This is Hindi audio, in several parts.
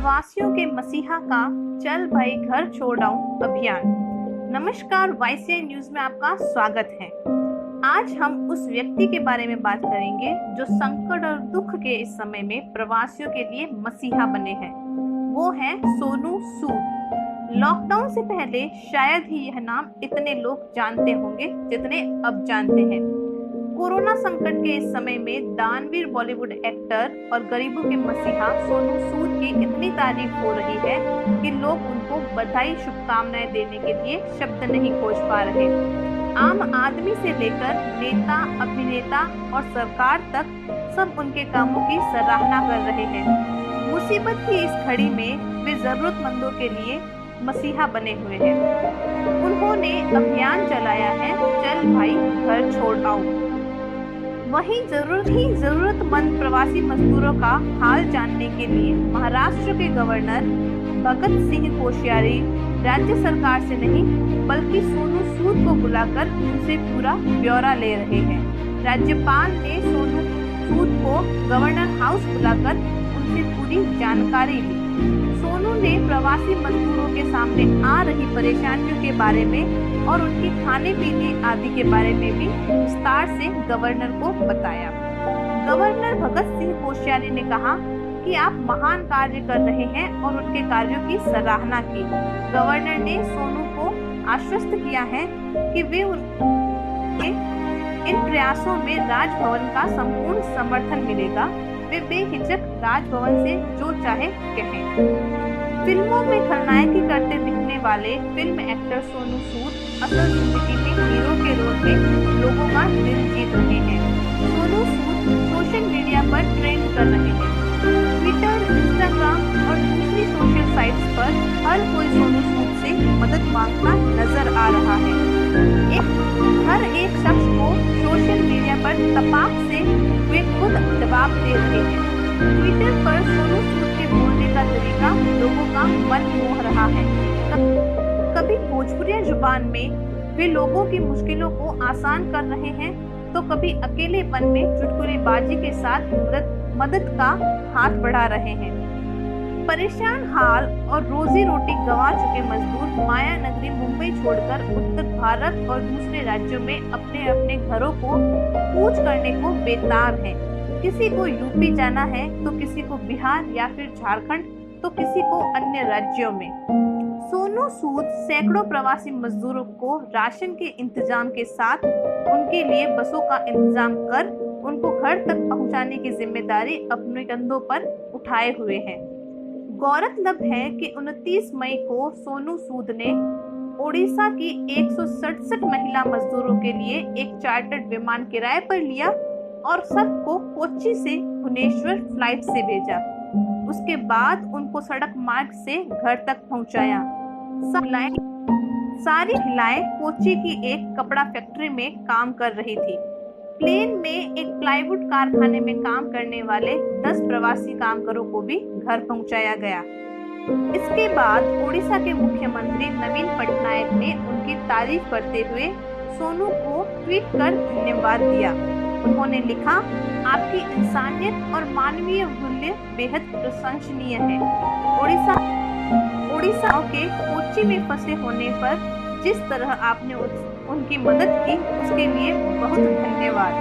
प्रवासियों के मसीहा का चल भाई घर छोड़ आऊं अभियान। नमस्कार, वाईसीआई न्यूज में आपका स्वागत है। आज हम उस व्यक्ति के बारे में बात करेंगे जो संकट और दुख के इस समय में प्रवासियों के लिए मसीहा बने हैं। वो है सोनू सूद। लॉकडाउन से पहले शायद ही यह नाम इतने लोग जानते होंगे जितने अब जानते हैं। कोरोना संकट के इस समय में दानवीर बॉलीवुड एक्टर और गरीबों के मसीहा सोनू सूद की इतनी तारीफ हो रही है कि लोग उनको बधाई शुभकामनाएं देने के लिए शब्द नहीं खोज पा रहे। आम आदमी से लेकर नेता, अभिनेता और सरकार तक सब उनके कामों की सराहना कर रहे हैं। मुसीबत की इस घड़ी में वे जरूरतमंदों के लिए मसीहा बने हुए हैं। उन्होंने अभियान चलाया है, चल भाई घर छोड़ आओ। वहीं जरूरतमंद प्रवासी मजदूरों का हाल जानने के लिए महाराष्ट्र के गवर्नर भगत सिंह कोश्यारी राज्य सरकार से नहीं बल्कि सोनू सूद को बुलाकर उनसे पूरा ब्यौरा ले रहे हैं। राज्यपाल ने सोनू सूद को गवर्नर हाउस बुलाकर उनसे पूरी जानकारी ली। सोनू ने प्रवासी मजदूरों के सामने आ रही परेशानियों के बारे में और उनके खाने पीने आदि के बारे में भी विस्तार से गवर्नर को बताया। गवर्नर भगत सिंह कोश्यारी ने कहा कि आप महान कार्य कर रहे हैं और उनके कार्यों की सराहना की। गवर्नर ने सोनू को आश्वस्त किया है कि वे उनके इन प्रयासों में राजभवन का संपूर्ण समर्थन मिलेगा। वे बेहिचक राजभवन से जो चाहे कहें। फिल्मों में खलनायकी करते दिखने वाले फिल्म एक्टर सोनू सूद असल जिंदगी में हीरो के रोल में लोगों का दिल जीत रहे हैं। सोनू सूद सोशल मीडिया पर ट्रेंड कर रहे हैं। ट्विटर, इंस्टाग्राम और दूसरी सोशल साइट्स पर हर कोई सोनू सूद से मदद मांगता नजर आ रहा है। हर एक शख्स को सोशल मीडिया पर तपाक से वे खुद जवाब दे रहे हैं। ट्विटर पर सोनू सूद के बोलने का तरीका लोगों का मन मोह रहा है। कभी भोजपुरी जुबान में वे लोगों की मुश्किलों को आसान कर रहे हैं तो कभी अकेलेपन में चुटकुलेबाजी के साथ मदद का हाथ बढ़ा रहे हैं। परेशान हाल और रोजी रोटी गंवा चुके मजदूर माया नगरी मुंबई छोड़कर उत्तर भारत और दूसरे राज्यों में अपने अपने घरों को कूच करने को बेताब हैं। किसी को यूपी जाना है तो किसी को बिहार या फिर झारखंड तो किसी को अन्य राज्यों में। सोनू सूद सैकड़ों प्रवासी मजदूरों को राशन के इंतजाम के साथ उनके लिए बसों का इंतजाम कर उनको घर तक पहुंचाने की जिम्मेदारी अपने कंधों पर उठाए हुए हैं। गौरतलब है कि 29 मई को सोनू सूद ने ओडिशा की 167 महिला मजदूरों के लिए एक चार्टर्ड विमान किराए पर लिया और सबको कोच्चि से भुवनेश्वर फ्लाइट से भेजा। उसके बाद उनको सड़क मार्ग से घर तक पहुंचाया। सारी महिलाएं कोच्चि की एक कपड़ा फैक्ट्री में काम कर रही थी। प्लेन में एक प्लाईवुड कारखाने में काम करने वाले 10 प्रवासी कामगारों को भी घर पहुंचाया गया। इसके बाद ओडिशा के मुख्यमंत्री नवीन पटनायक ने उनकी तारीफ करते हुए सोनू को ट्वीट कर धन्यवाद दिया। उन्होंने लिखा, आपकी इंसानियत और मानवीय मूल्य बेहद प्रशंसनीय है। ओडिशा के कोच्चि में फंसे होने पर जिस तरह आपने उनकी मदद की उसके लिए बहुत धन्यवाद।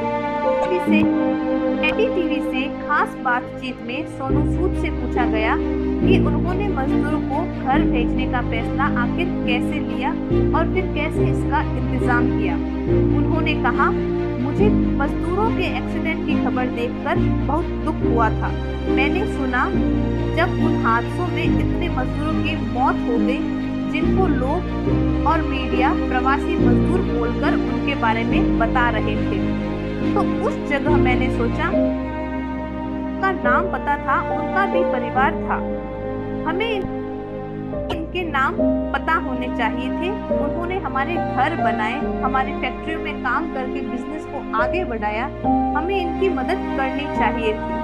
एनडीटीवी से खास बातचीत में सोनू सूद से पूछा गया कि उन्होंने मजदूरों को घर भेजने का फैसला आखिर कैसे लिया और फिर कैसे इसका इंतजाम किया। उन्होंने कहा, मुझे मजदूरों के एक्सीडेंट की खबर देखकर बहुत दुख हुआ था। मैंने सुना जब उन हादसों में इतने मजदूरों की मौत हो गई जिनको लोग और मीडिया प्रवासी मजदूर बोलकर उनके बारे में बता रहे थे, तो उस जगह मैंने सोचा उनका नाम पता था, उनका भी परिवार था, हमें इनके नाम पता होने चाहिए थे। उन्होंने हमारे घर बनाए, हमारी फैक्ट्रियों में काम करके बिजनेस को आगे बढ़ाया, हमें इनकी मदद करनी चाहिए थी।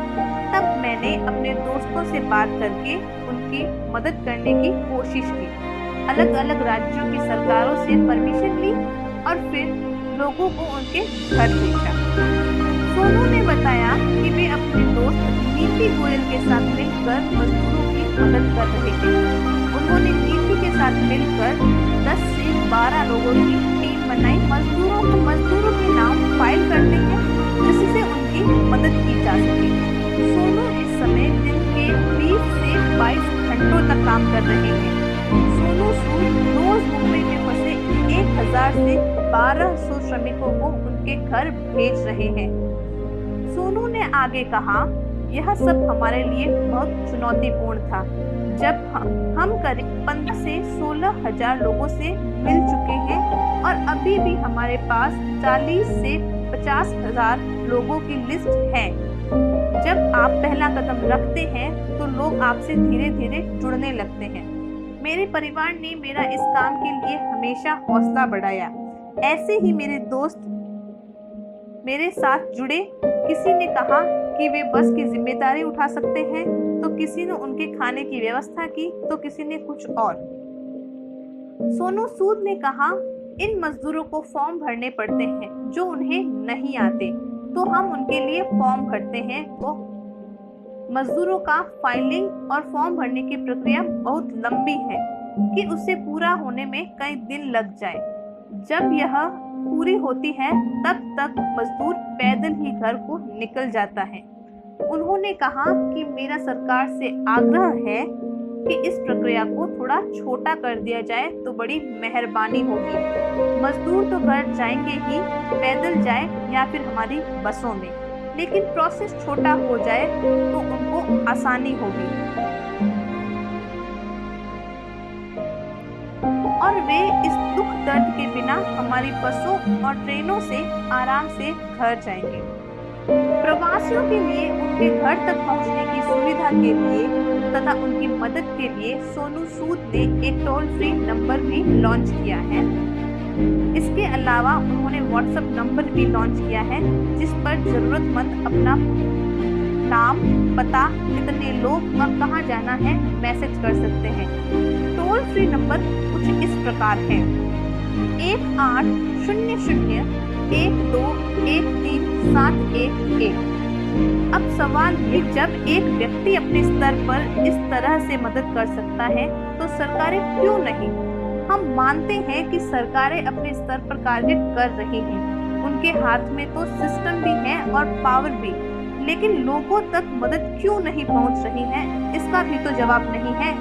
तब मैंने अपने दोस्तों से बात करके उनकी मदद करने की कोशिश की। अलग अलग राज्यों की सरकारों से परमिशन ली और फिर लोगों को उनके घर भेजा। सोनू ने बताया कि वे अपने दोस्त नीति गोयल के साथ मिलकर मजदूरों की मदद कर रहे हैं। उन्होंने नीति के साथ मिलकर 10 से 12 लोगों की टीम बनाई। मजदूरों के नाम फाइल करते हैं जिससे उनकी मदद की जा सके। सोनू इस समय दिन के 20 से 22 घंटों तक काम कर रहे हैं। सोनू सूद रोज मुंबई में फंसे 1000 से 1200 श्रमिकों को उनके घर भेज रहे हैं। सोनू ने आगे कहा, यह सब हमारे लिए बहुत चुनौतीपूर्ण था। जब हम करीब 15 से 16 हजार लोगों से मिल चुके हैं और अभी भी हमारे पास 40 से 50 हजार लोगों की लिस्ट है। जब आप पहला कदम रखते हैं तो लोग आपसे धीरे धीरे जुड़ने लगते हैं। मेरे परिवार ने मेरा इस काम के लिए हमेशा हौसला बढ़ाया। ऐसे ही मेरे दोस्त मेरे साथ जुड़े। किसी ने कहा कि वे बस की जिम्मेदारी उठा सकते हैं, तो किसी ने उनके खाने की व्यवस्था की, तो किसी ने कुछ और। सोनू सूद ने कहा, इन मजदूरों को फॉर्म भरने पड़ते हैं जो उन्हें नहीं आते, तो हम उनके लिए फॉर्म भरते हैं। तो मजदूरों का फाइलिंग और फॉर्म भरने की प्रक्रिया बहुत लंबी है कि उसे पूरा होने में कई दिन लग जाए। जब यह पूरी होती है तब तक मजदूर पैदल ही घर को निकल जाता है। उन्होंने कहा कि मेरा सरकार से आग्रह है कि इस प्रक्रिया को थोड़ा छोटा कर दिया जाए तो बड़ी मेहरबानी होगी। मजदूर तो घर जाएंगे ही, पैदल जाए या फिर हमारी बसों में, लेकिन प्रोसेस छोटा हो जाए तो उनको आसानी होगी और वे इस दुख दर्द के बिना हमारी बसों और ट्रेनों से आराम से घर जाएंगे। प्रवासियों के लिए उनके घर तक पहुंचने की सुविधा के लिए तथा उनकी मदद के लिए सोनू सूद ने एक टोल फ्री नंबर भी लॉन्च किया है। इसके अलावा उन्होंने व्हाट्सएप नंबर भी लॉन्च किया है जिस पर जरूरतमंद अपना नाम, पता, कितने लोग और कहां जाना है मैसेज कर सकते हैं। टोल फ्री नंबर कुछ इस प्रकार है: 1800-1213-711। अब सवाल ये, जब एक व्यक्ति अपने स्तर पर इस तरह से मदद कर सकता है तो सरकारें क्यों नहीं? हम मानते हैं कि सरकारें अपने स्तर पर कार्य कर रही हैं। उनके हाथ में तो सिस्टम भी है और पावर भी, लेकिन लोगों तक मदद क्यों नहीं पहुंच रही है, इसका भी तो जवाब नहीं है।